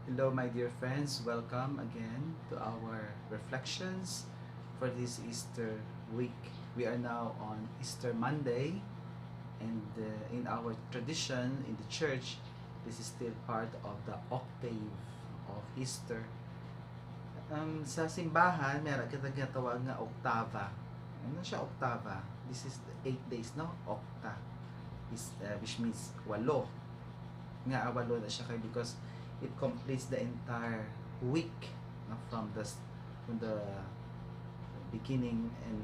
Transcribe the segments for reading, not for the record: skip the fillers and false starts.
Hello, my dear friends. Welcome again to our reflections for this Easter week. We are now on Easter Monday, and in our tradition in the church, this is still part of the octave of Easter. Sa simbahan, meron kita ginatawag nga oktava. Ano siya oktava? This is 8 days, no? Okta. Which means walo. Nga walo na siya kay because it completes the entire week, no? From the beginning and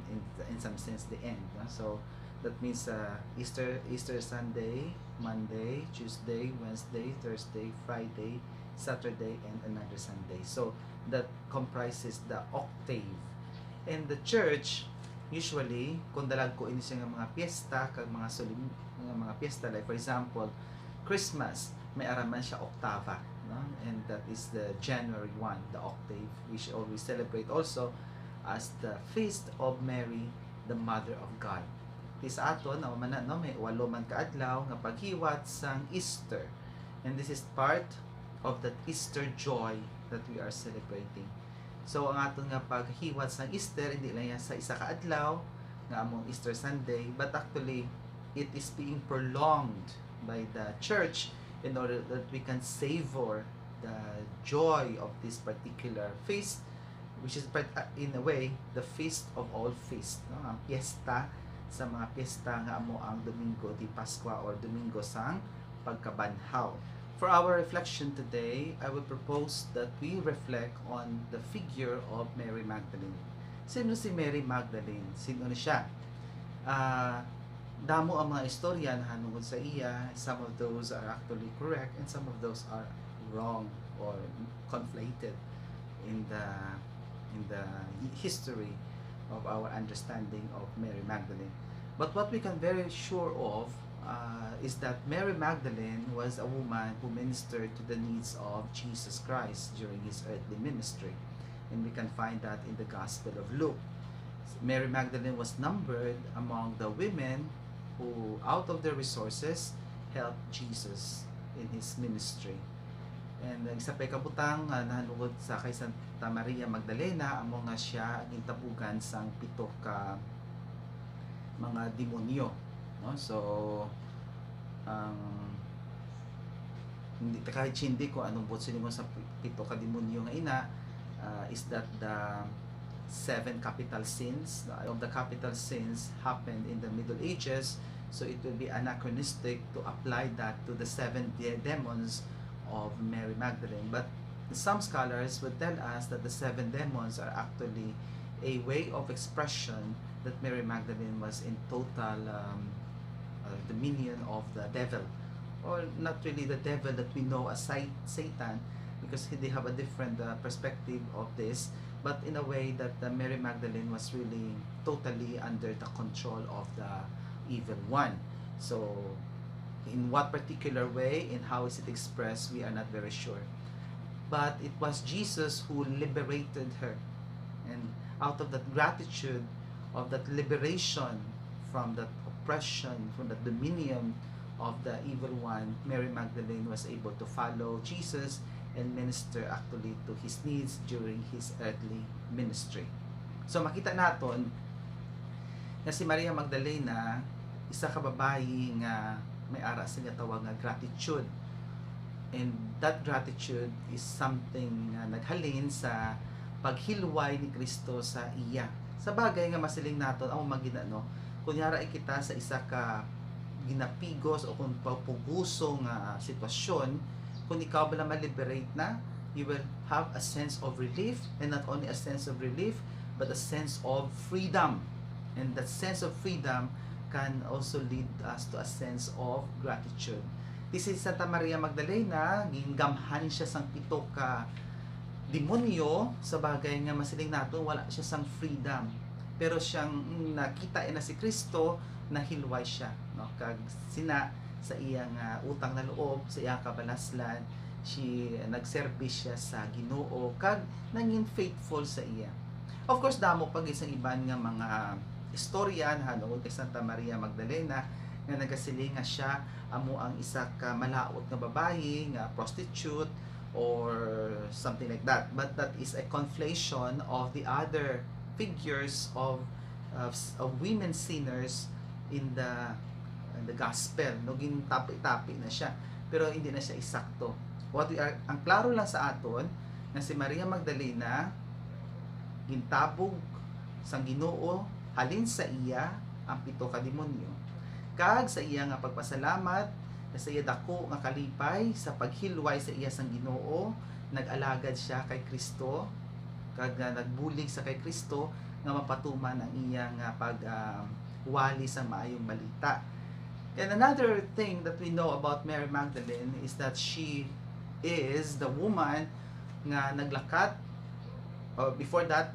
in some sense the end, no? So that means Easter Sunday, Monday, Tuesday, Wednesday, Thursday, Friday, Saturday, and another Sunday. So that comprises the octave. And the church usually kung dalag ko ini siya nga mga piyesta kag mga piyesta, like for example Christmas, may araman siya oktava, no? And that is the January 1, the octave, which always celebrate also as the feast of Mary, the Mother of God. Tis aton na no, may walo man ka adlaw nga paghiwat sang Easter, and this is part of that Easter joy that we are celebrating. So ang aton nga paghiwat sang Easter hindi lang yan sa isa ka adlaw nga among Easter Sunday, but actually it is being prolonged by the church in order that we can savor the joy of this particular feast, which is in a way the feast of all feasts, no? Ang piyesta sa mga piyesta nga amo ang Domingo di Pascua or Domingo sang Pagkabanhaw. For our reflection today, I will propose that we reflect on the figure of Mary Magdalene. Sino si Mary Magdalene? Sino na siya? Damo ang mga istorya na hanungod sa iya. Some of those are actually correct and some of those are wrong or conflated in the history of our understanding of Mary Magdalene. But what we can very sure of is that Mary Magdalene was a woman who ministered to the needs of Jesus Christ during his earthly ministry. And we can find that in the Gospel of Luke. Mary Magdalene was numbered among the women who, out of their resources, helped Jesus in his ministry. And isa pa kabutang nahanungod sa kay Santa Maria Magdalena, amo nga siya gintabugan sang pito ka mga demonyo, no? So kahit hindi ko anong butsin mo sa pito ka demonyo nga ina, is that the 7 capital sins of the capital sins happened in the Middle Ages, so it will be anachronistic to apply that to the 7 demons of Mary Magdalene. But some scholars would tell us that the 7 demons are actually a way of expression that Mary Magdalene was in total dominion of the devil, or not really the devil that we know as Satan, because they have a different perspective of this, but in a way that Mary Magdalene was really totally under the control of the evil one. So in what particular way and how is it expressed, we are not very sure. But it was Jesus who liberated her, and out of that gratitude of that liberation from that oppression, from that dominion of the evil one, Mary Magdalene was able to follow Jesus and minister actually to his needs during his earthly ministry. So makita naton na si Maria Magdalena isa ka babayi nga may ara sa tawag nga gratitude, and that gratitude is something na naghalin sa paghilway ni Kristo sa iya. Sa bagay nga masiling naton amo magina, no, kunyara kita sa isa ka ginapigos o kung papuguso nga sitwasyon, kung ikaw ba na ma-liberate na, you will have a sense of relief, and not only a sense of relief but a sense of freedom, and that sense of freedom can also lead us to a sense of gratitude. This is Santa Maria Magdalena, gingamhan siya sang pito ka demonyo. Sa bagay nga masiling nato wala siya sang freedom, pero siyang nakita na si Kristo, nahilway siya, no? Kag sina sa iyang utang na loob, sa iyang kabalaslan, nagservice siya sa Ginoo kag nanging faithful sa iya. Of course, damo pag isang iban nga mga istorya hanungod kay Santa Maria Magdalena nga nagasiling nga siya amo ang isa ka malaot nga babayi nga prostitute, or something like that. But that is a conflation of the other figures of women sinners in the gospel. No, gintapi-tapi na siya. Pero hindi na siya eksakto. Ang klaro lang sa aton na si Maria Magdalena gintabog sang Ginoo halin sa iya ang 7 ka demonyo. Kag sa iya nga pagpasalamat na sa iya dako nga kalipay sa paghilway sa iya sang Ginoo, nag-alagad siya kay Kristo kag nagbulig sa kay Kristo nga mapatuman ang iyang wali sa maayong balita. And another thing that we know about Mary Magdalene is that she is the woman nga naglakat. Before that,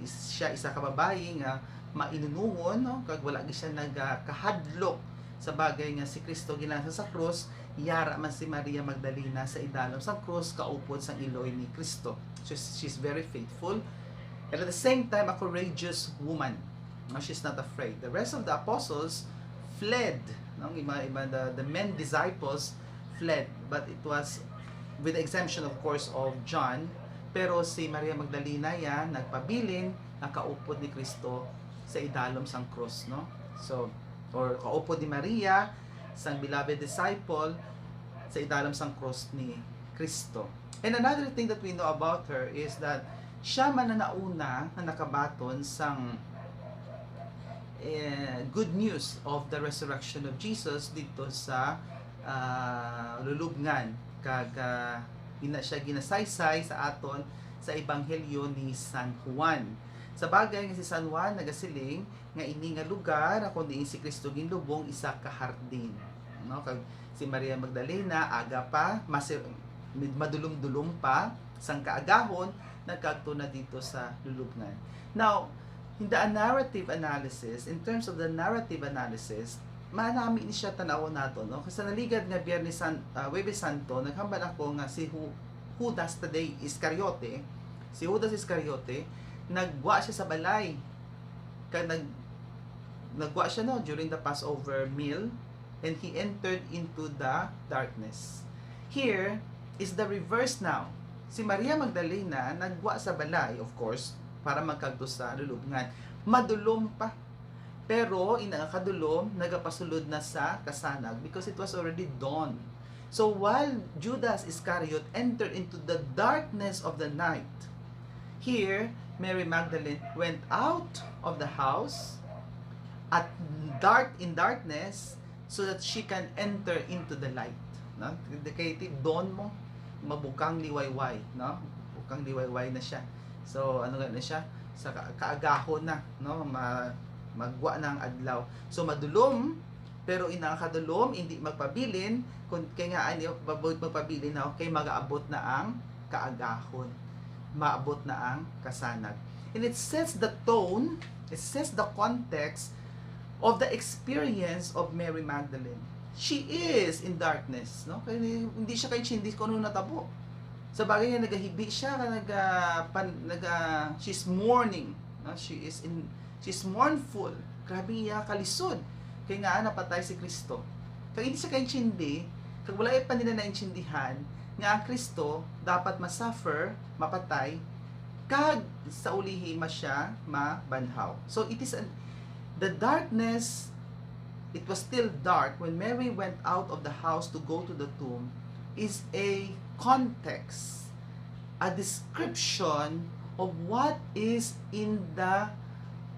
siya isa ka babae nga mainunungon, no? Kag wala gyud siya nagkahadlok sa bagay nga si Kristo ginasa sa krus, yara man si Maria Magdalena sa idalom sa krus kaupod sang iloy ni Kristo. So she's very faithful and at the same time a courageous woman. No, she's not afraid. The rest of the apostles fled, no? The men disciples fled, but it was with the exemption of course of John. Pero si Maria Magdalena yan nagpabilin nakaupod ni Kristo sa idalom sang cross, no? So or kaupod ni Maria sang beloved disciple sa idalom sang cross ni Kristo. And another thing that we know about her is that siya man na nauna na nakabaton sang good news of the resurrection of Jesus dito sa lulubngan kag ina siya ginasaysay sa aton sa ebanghelyo ni San Juan. Sa bagay nga si San Juan nagasiling nga ini nga lugar kung diin si Kristo ginlubong isa ka hardin, no? Kag si Maria Magdalena aga pa madulom-dulom pa sang kaagahon nagkadto na dito sa lulubngan. Now, in the narrative analysis, in terms of the narrative analysis, manami ni siya tanawon nato, no? Kasi naligad nga Huwebes Santo, naghambal ako nga si Judas today Iscariote. Si Judas Iscariote, nagwa siya sa balay. Kaya nagwa siya no during the Passover meal and he entered into the darkness. Here is the reverse now. Si Maria Magdalena nagwa sa balay, of course, para magkadto sa lulubngan. Madulom pa. Pero inakadulom nagapasulod na sa kasanag because it was already dawn. So while Judas Iscariot entered into the darkness of the night, here Mary Magdalene went out of the house at in darkness so that she can enter into the light. No? Kaya dawn mo mabukang liwayway, no? Bukang liwayway na siya. So ano na siya? Sa kaagahon na, no? Magwa ng adlaw. So madulom, pero inakadulom hindi magpabilin kung kay nga ani magpabilin na okay magaabot na ang kaagahon. Maabot na ang kasanag. And it sets the tone, it sets the context of the experience of Mary Magdalene. She is in darkness, no? Kaya hindi siya kay hindi ko natabo. Sa bagay nga nagahibi siya she's mourning, no? She's mournful. Grabe iya kalisod. Kaya nga napatay si Kristo. Kaya hindi siya kaintindi, kag wala pa nila naintindihan nga ang Kristo dapat masuffer, mapatay, kag sa ulihi siya mabanhaw. So it is the darkness, it was still dark when Mary went out of the house to go to the tomb, is a context, a description of what is in the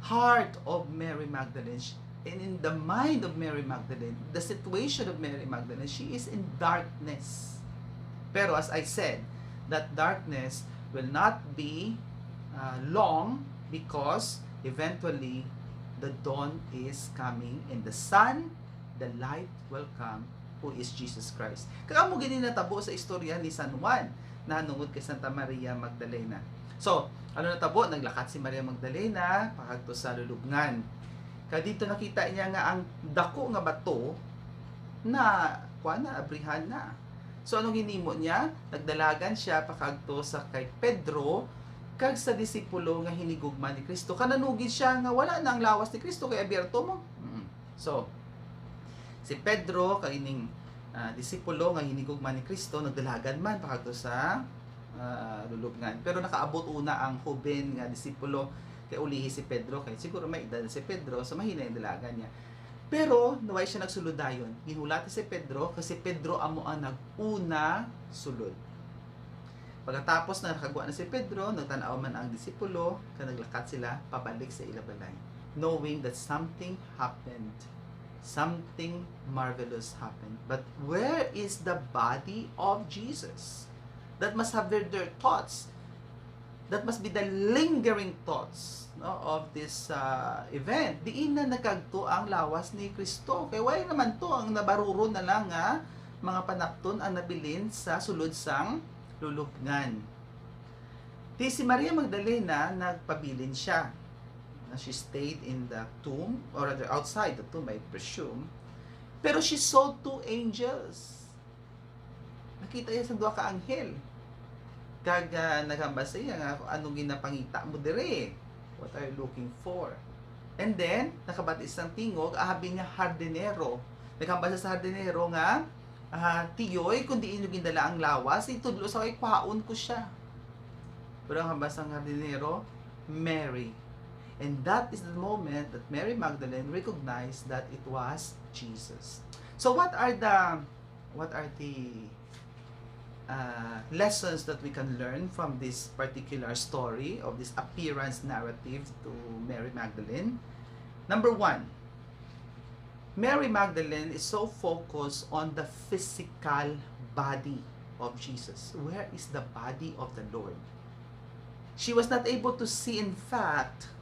heart of Mary Magdalene and in the mind of Mary Magdalene, the situation of Mary Magdalene. She is in darkness. Pero as I said, that darkness will not be long because eventually the dawn is coming and the sun, the light will come, who is Jesus Christ. Kaya mo gini natabo sa istorya ni San Juan na nungod kay Santa Maria Magdalena. So, ano natabo? Naglakat si Maria Magdalena pakadto sa lulubngan. Kaya dito nakita niya nga ang dako nga bato na abrihan na. So anong hinimo niya? Nagdalagan siya pakadto sa kay Pedro kag sa disipulo nga hinigugma ni Kristo. Kananugid siya nga wala na ang lawas ni Kristo kay abierto mo. So si Pedro kay ining disipulo nga hinigugma ni Kristo, nagdalagan man pakadto sa lulubngan. Pero nakaabot una ang huben nga disipulo kay ulihi si Pedro, kay siguro may edad si Pedro, so mahina yung dalagan niya. Pero naway siya nagsulod dayon. Ginulati si Pedro kasi Pedro amo ang naguna sulod. Pagkatapos na nakagawa na si Pedro, nagtanaw man ang disipulo, naglakat sila pabalik sa ilabalay, knowing that something happened. Something marvelous happened. But where is the body of Jesus? That must have their thoughts. That must be the lingering thoughts, no, of this event. Diin na nagkagto ang lawas ni Kristo. Kaya wala naman to ang nabaruro na lang mga panapton ang nabilin sa sulod sang lulubngan. Di si Maria Magdalena nagpabilin siya. She stayed in the tomb, or rather outside the tomb, I presume. Pero she saw 2 angels. Nakita niya sa 2 ka anghel. Kag naghambasa siya nga kung anong ginapangita mo dire. What are you looking for? And then, nakabati isang tingog, ahabi niya hardinero. Naghambasa sa hardinero nga, tiyoy, kung di inyo gindala ang lawas, itudlo sa kay kwaon ko siya. Pero ang hambasa ng hardinero, Mary. And that is the moment that Mary Magdalene recognized that it was Jesus. So what are the lessons that we can learn from this particular story of this appearance narrative to Mary Magdalene? Number 1, Mary Magdalene is so focused on the physical body of Jesus. Where is the body of the Lord? She was not able to see, in fact,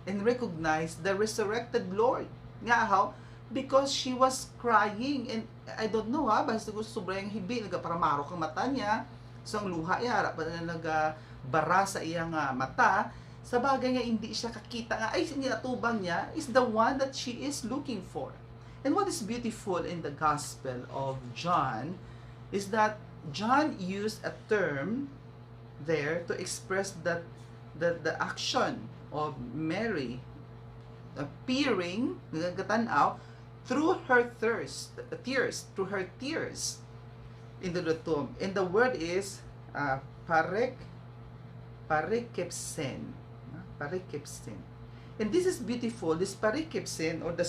and recognize the resurrected Lord. Nga how? Because she was crying, and I don't know basta sobrang hibi, nagaparamaro kang mata niya, so ang luha niya, harap pa na nagbara sa iyang mata, sa bagay nga hindi siya kakita nga, ay sinatubang niya, is the one that she is looking for. And what is beautiful in the Gospel of John, is that John used a term there to express that the action of Mary appearing, nagkatanaw, through her tears into the tomb. And the word is parekepsen. And this is beautiful. This parekepsen, or the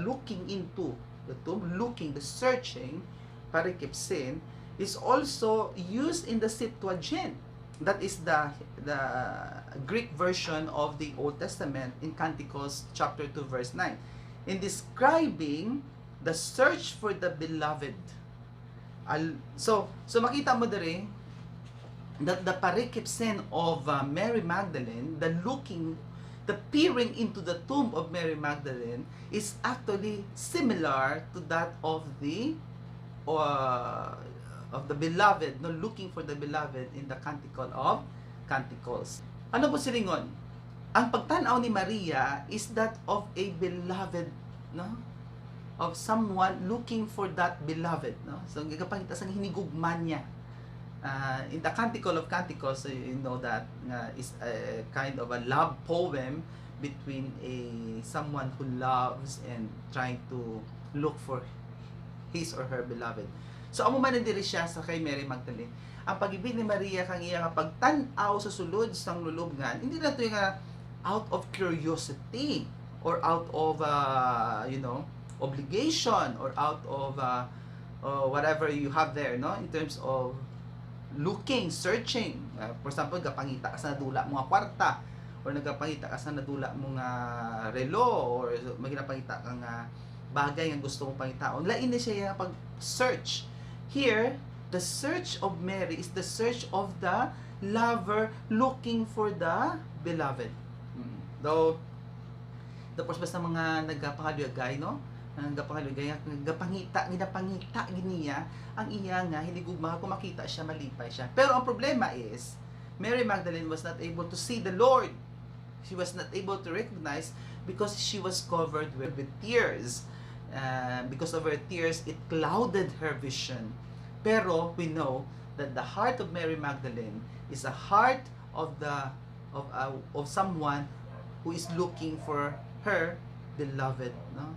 looking into the tomb, the searching, parekepsen, is also used in the Septuagint. That is the Greek version of the Old Testament in Canticles chapter 2 verse 9. In describing the search for the beloved. So makita mo dere that the parekepsen of Mary Magdalene, the peering into the tomb of Mary Magdalene, is actually similar to that of the beloved, no, looking for the beloved in the Canticle of Canticles. Ano po silingon? Ang pagtanaw ni Maria is that of a beloved, no? Of someone looking for that beloved, no? So gigapangita sang hinigugman niya. In the Canticle of Canticles, so you know that is a kind of a love poem between someone who loves and trying to look for his or her beloved. So amo man diri siya sa kay Mary Magdalene. Ang pag-ibig ni Maria kang iya nga pagtan-aw sa sulod sang lulubngan, hindi na to nga out of curiosity or out of obligation or out of whatever you have there, no, in terms of looking, searching. For example, gapangita ka sa nadula mga kwarta, or nagapangita ka sa nadula mga relo, or maginapangita ka nga bagay nga gusto mong pangitaon. Lain na siya yung pag-search. Here, the search of Mary is the search of the lover looking for the beloved. Though, tapos basta mga nagpahalugay, no? Nagpahalugay, ginapangita giniya, ang iya nga, hinigugma kung makita siya, malipay siya. Pero ang problema is, Mary Magdalene was not able to see the Lord. She was not able to recognize because she was covered with tears. Because of her tears, it clouded her vision. Pero we know that the heart of Mary Magdalene is a heart of someone who is looking for her beloved. No,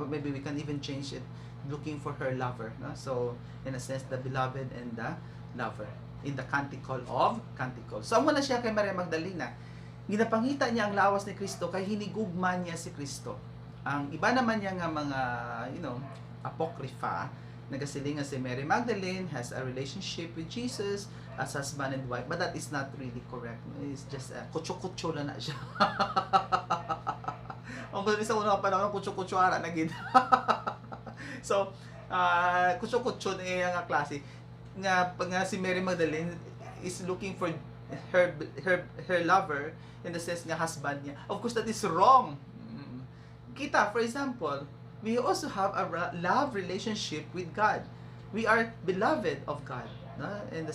maybe we can even change it looking for her lover, no? So in a sense, the beloved and the lover in the Canticle of Canticles. So amo na siya kay Maria Magdalena, ginapangita niya ang lawas ni Kristo kay hinigugma niya si Kristo. Ang iba naman niya nga mga apocrypha nagasiling nga si Mary Magdalene has a relationship with Jesus as husband and wife, but that is not really correct. It's just kutso-kutso lang na siya. Ang gusto sa unang panahon, kutso-kutso ara na gid. So, kutso-kutso na yung klase nga si Mary Magdalene is looking for her lover in the sense nga husband niya. Of course, that is wrong. Kita, for example, we also have a love relationship with God. We are beloved of God. No? In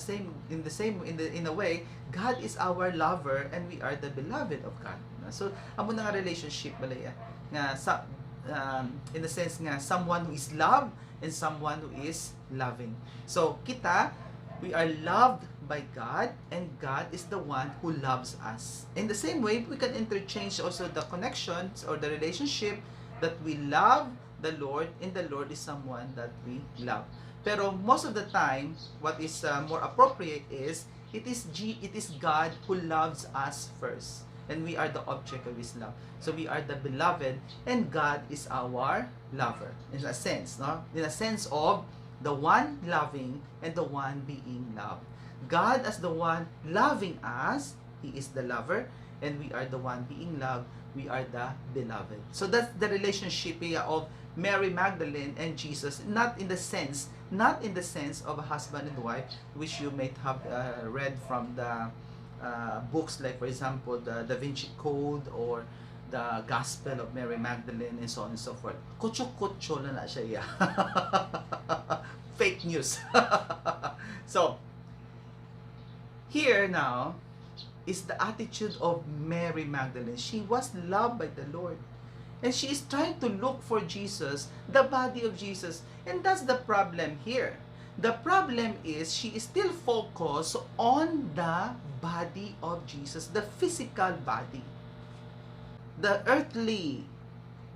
a way, God is our lover and we are the beloved of God. No? So, amo na nga relationship balaya nga in the sense nga someone who is loved and someone who is loving. So, kita, we are loved by God and God is the one who loves us. In the same way, we can interchange also the connections or the relationship that we love the Lord and the Lord is someone that we love. Pero most of the time, what is more appropriate is it is God who loves us first and we are the object of His love. So we are the beloved and God is our lover in a sense, no? In a sense of the one loving and the one being loved. God as the one loving us, He is the lover, and we are the one being loved, we are the beloved. So that's the relationship of Mary Magdalene and Jesus, not in the sense of a husband and wife, which you might have read from the books like, for example, the Da Vinci Code or the Gospel of Mary Magdalene and so on and so forth. Kutso-kutso na siya. Fake news. So, here now is the attitude of Mary Magdalene. She was loved by the Lord. And she is trying to look for Jesus, the body of Jesus. And that's the problem here. The problem is she is still focused on the body of Jesus, the physical body, the earthly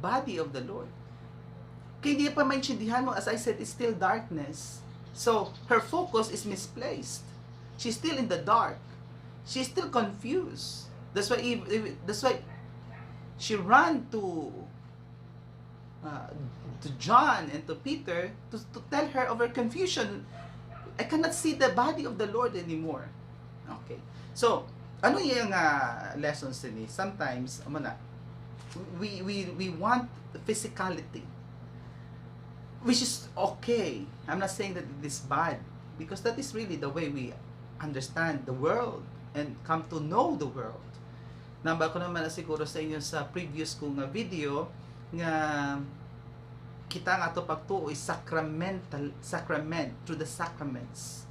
body of the Lord. Kaya hindi pa maintindihan mo, as I said, it's still darkness. So, her focus is misplaced. She's still in the dark. She's still confused. That's why she ran to John and to Peter to tell her of her confusion. I cannot see the body of the Lord anymore. Okay. So, ano yung lessons din? Sometimes, we want physicality, which is okay. I'm not saying that it is bad, because that is really the way we understand the world and come to know the world. Namba ko naman na siguro sa inyo sa previous kong video nga kita nga to pagtuo is sacrament through the sacraments,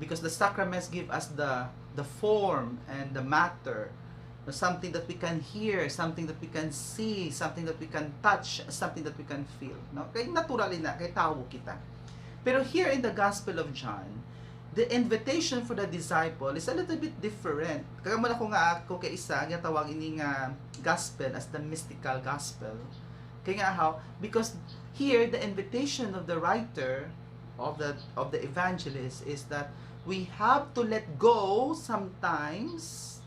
because the sacraments give us the form and the matter, something that we can hear, something that we can see, something that we can touch, something that we can feel, no? Kay natural na kay tawo kita. Pero here in the Gospel of John, the invitation for the disciple is a little bit different. Kaya mo na ako kay isa nga tawag ini nga gospel as the mystical gospel. Kaya nga how? Because here the invitation of the writer of the evangelist is that we have to let go sometimes.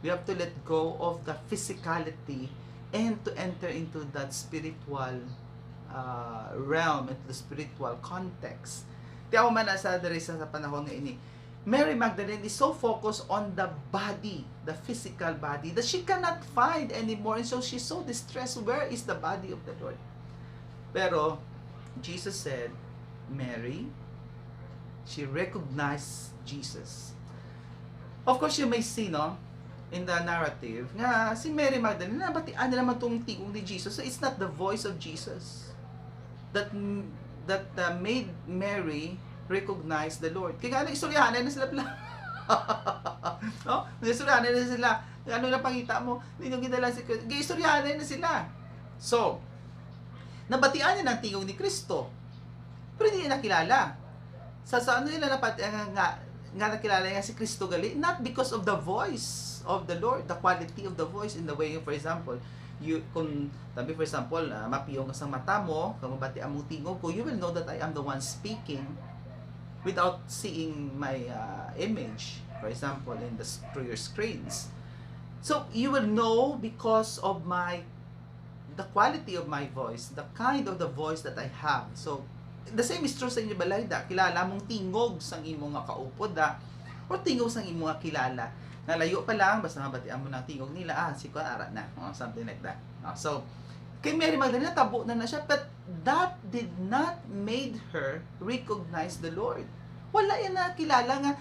We have to let go of the physicality and to enter into that spiritual realm, into the spiritual context. Tiyaw man sa panahon nga ini, Mary Magdalene is so focused on the body, the physical body, that she cannot find anymore, and so she's so distressed. Where is the body of the Lord? Pero Jesus said, Mary. She recognized Jesus. Of course, you may see, no, in the narrative, nga si Mary Magdalene, nabatian na naman itong tingong ni Jesus. So it's not the voice of Jesus that made Mary recognize the Lord. Kaya ano, istoryahanay na sila pala. No? Istoryahanay na sila. Ano na pangita mo? Hindi nyo ginala si Kristo. Istoryahanay na sila. So, nabatian niya ng tingong ni Kristo. Pero hindi niya nakilala. Sa ano nila nga nakilala niya si Kristo gali? Not because of the voice of the Lord, the quality of the voice in the way, for example, Kung tabi for example, mapiyong ka sa mata mo, kung mabati ang tingog ko, you will know that I am the one speaking without seeing my image, for example, through your screens. So you will know because of the quality of my voice, the kind of the voice that I have. So the same is true sa inyo balay da. Kilala mong tingog sang imo nga kaupod da, o tingog sang imo nga kilala. Nalayo pa lang, basta mabatian mo ng tingog nila, si ko ara na, something like that. So kay Mary Magdalene, tabo na siya, but that did not made her recognize the Lord. Wala yan na kilala nga.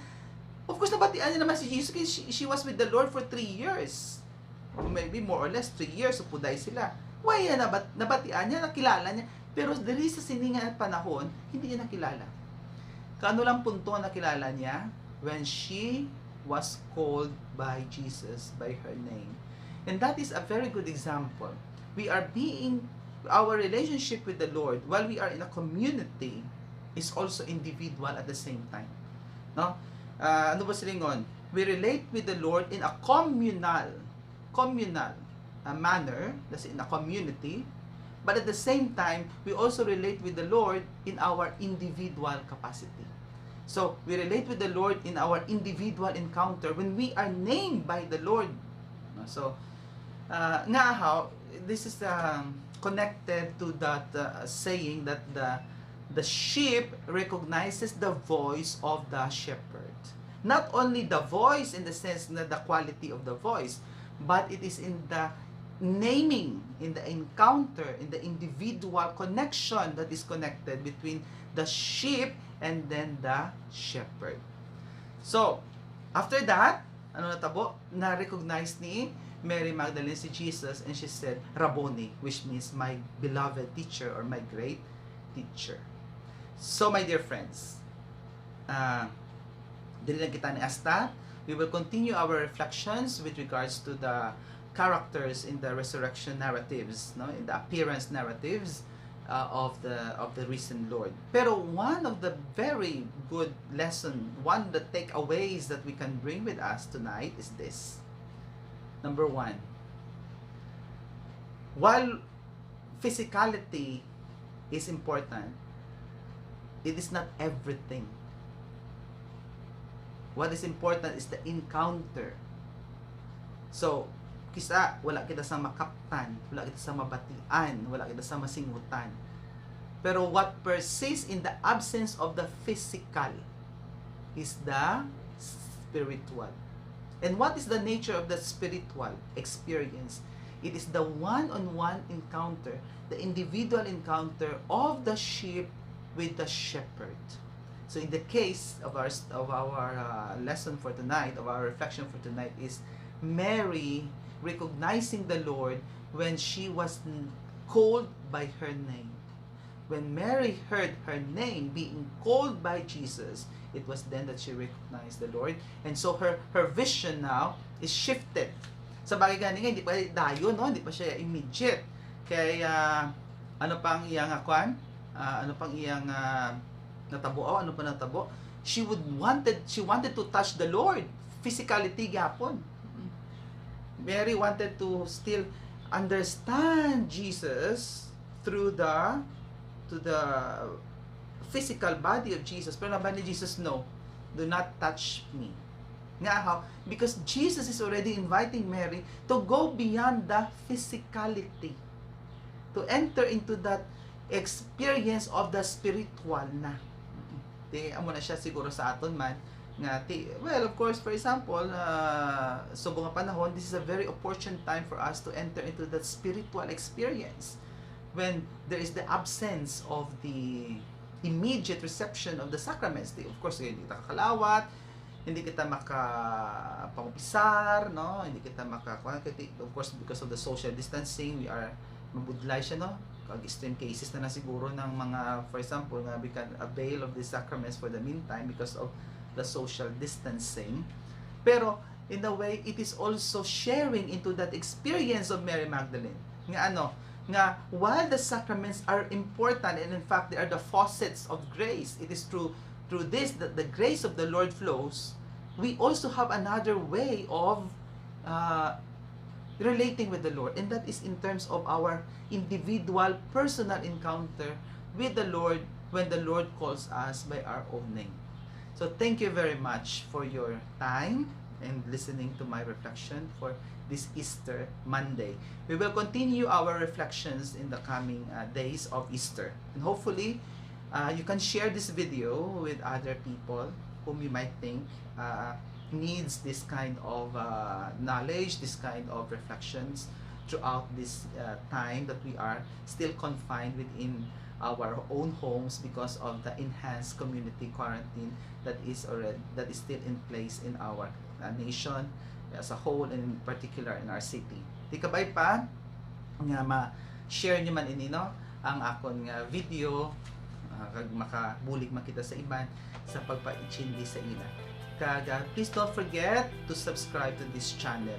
Of course, nabatian niya naman si Jesus kasi she was with the Lord for 3 years. Or maybe more or less 3 years, upuday sila. Why yan nabatian niya, nakilala niya. Pero dali sa siningan at panahon, hindi niya nakilala. Kaano lang punto ang nakilala niya? When she was called by Jesus by her name. And that is a very good example. Our relationship with the Lord, while we are in a community, is also individual at the same time. No? Ano ba silingon? We relate with the Lord in a communal manner, that's in a community, but at the same time, we also relate with the Lord in our individual capacity. So, we relate with the Lord in our individual encounter when we are named by the Lord. So, this is connected to that saying that the sheep recognizes the voice of the shepherd. Not only the voice in the sense na the quality of the voice, but it is in the naming, in the encounter, in the individual connection that is connected between the sheep and then the shepherd. So, after that, ano natabo? Na-recognize ni Mary Magdalene si Jesus, and she said, Rabboni, which means my beloved teacher or my great teacher. So, my dear friends, dili lang kita ni Asta, we will continue our reflections with regards to the characters in the resurrection narratives, no, in the appearance narratives of the risen Lord. Pero one of the very good lesson, one of the takeaways that we can bring with us tonight is this. Number 1, while physicality is important, it is not everything. What is important is the encounter. So, kisa wala kita sa makaptan, wala kita sa mabatian, wala kita sa masingutan. Pero what persists in the absence of the physical is the spiritual. And what is the nature of the spiritual experience? It is the one-on-one encounter, the individual encounter of the sheep with the shepherd. So in the case of our lesson for tonight, of our reflection for tonight, is Mary recognizing the Lord when she was called by her name. When Mary heard her name being called by Jesus, it was then that she recognized the Lord. And so her vision now is shifted. Sa bagay gani nga, hindi pa dayo, no? Hindi pa siya immediate. Kaya, ano pang iyang akwan? Ano pang iyang natabo? Ano pa natabo? She wanted to touch the Lord. Physicality gapon. Mary wanted to still understand Jesus through the physical body of Jesus. Pero naban ni Jesus, no, do not touch me. Nga how? Because Jesus is already inviting Mary to go beyond the physicality, to enter into that experience of the spiritual na. Amo na siya siguro sa aton man nga well, of course, for example, subong nga panahon, this is a very opportune time for us to enter into that spiritual experience when there is the absence of the immediate reception of the sacraments. Of course, hindi kita kakalawat, hindi kita makapangupisar, no? Hindi kita of course, because of the social distancing, we are mabudlay siya, no? Extreme cases na siguro ng mga, for example, nga we can avail of the sacraments for the meantime because of the social distancing. Pero in a way, it is also sharing into that experience of Mary Magdalene. Nga ano, nga while the sacraments are important, and in fact they are the faucets of grace, it is through this that the grace of the Lord flows. We also have another way of relating with the Lord. And that is in terms of our individual, personal encounter with the Lord when the Lord calls us by our own name. So thank you very much for your time and listening to my reflection for this Easter Monday. We will continue our reflections in the coming days of Easter. And hopefully, you can share this video with other people whom you might think needs this kind of knowledge, this kind of reflections throughout this time that we are still confined within our own homes because of the enhanced community quarantine that is still in place in our nation as a whole, and in particular in our city. Di kabay pa nga ma-share nyo man inino ang akon nga video kag makabulig makita sa iban sa pagpaichindi sa ila. Kag please don't forget to subscribe to this channel.